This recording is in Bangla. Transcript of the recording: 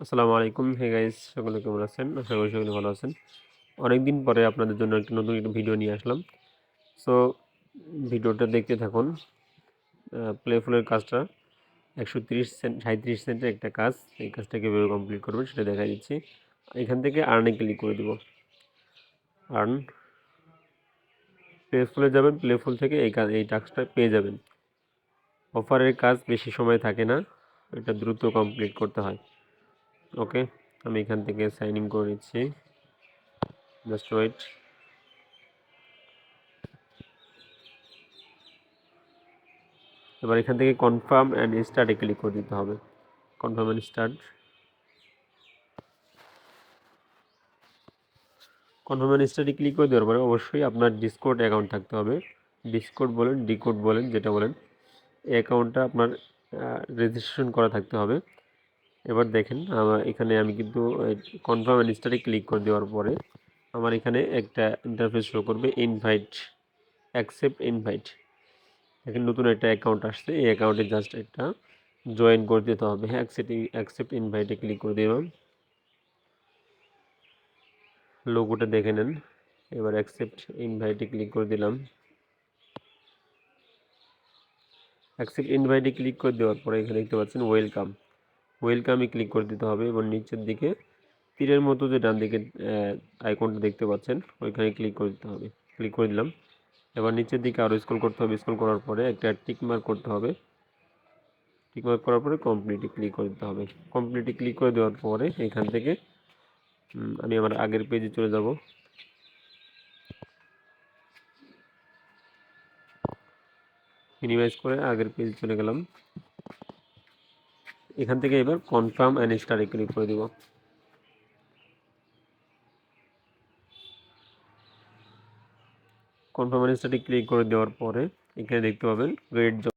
আসসালামু আলাইকুম। হে গাইস, সকলে কেমন আছেন? আশা করি সকলে ভালো আছেন। অনেকদিন পরে আপনাদের জন্য একটা নতুন একটা ভিডিও নিয়ে আসলাম। সো ভিডিওটা দেখতে থাকুন। প্লেফুলের কাজটা 130 সেন্ট 37 সেন্টের একটা কাজ। এই কাজটা কীভাবে কমপ্লিট করবেন সেটা দেখাই দিচ্ছি। এখান থেকে আর্নে ক্লিক করে দিব। আর্ন, প্লেফুলে যাবেন, প্লেফুল থেকে এই টাস্কটা পেয়ে যাবেন। অফারের কাজ বেশি সময় থাকে না, এটা দ্রুত কমপ্লিট করতে হয়। ওকে, আমি এখান থেকে সাইন ইন করে নিচ্ছি। Just wait. এবার এখান থেকে কনফার্ম অ্যান্ড স্টার্টে ক্লিক করে দিতে হবে। Confirm and start. Confirm and স্টার্টে ক্লিক করে দেওয়ার পরে অবশ্যই আপনার ডিসকর্ড অ্যাকাউন্ট থাকতে হবে। ডিসকর্ড বলেন, ডিকোড বলেন, যেটা বলেন, এই অ্যাকাউন্টটা আপনার রেজিস্ট্রেশন করা থাকতে হবে। এবার দেখেন আমার এখানে আমি কিন্তু কনফার্ম অ্যান্ড স্টার্টে ক্লিক করে দেওয়ার পরে আমার এখানে একটা ইন্টারফেস শো করবে, ইনভাইট, অ্যাকসেপ্ট ইনভাইট। এখানে নতুন একটা অ্যাকাউন্ট আসছে, এই অ্যাকাউন্টে জাস্ট একটা জয়েন করে দিতে হবে। হ্যাঁ, অ্যাকসেপ্ট ইনভাইটে ক্লিক করে দিলাম। লোগোটা দেখে নেন। এবার অ্যাকসেপ্ট ইনভাইটে ক্লিক করে দিলাম। অ্যাকসেপ্ট ইনভাইটে ক্লিক করে দেওয়ার পরে এখানে দেখতে পাচ্ছেন ওয়েলকাম। ওয়েলকামে ক্লিক করে দিতে হবে এবং নিচের দিকে তীরের মতো যে ডান দিকে আইকনটা দেখতে পাচ্ছেন ওইখানে ক্লিক করে দিতে হবে। ক্লিক করে দিলাম। এবার নিচের দিকে আরও স্ক্রল করতে হবে। স্ক্রল করার পরে একটা টিক মার্ক করতে হবে। টিক মার্ক করার পরে কমপ্লিটে ক্লিক করে দিতে হবে। কমপ্লিটে ক্লিক করে দেওয়ার পরে এখান থেকে আমি আমার আগের পেজে চলে যাব। মিনিমাইজ করে আগের পেজে চলে গেলাম। এখান থেকে এবার কনফার্ম অ্যান্ড স্টারে ক্লিক করে দিব। কনফার্ম অ্যান্ড স্টারে ক্লিক করে দেওয়ার পরে এখানে দেখতে পাবেন গ্রেড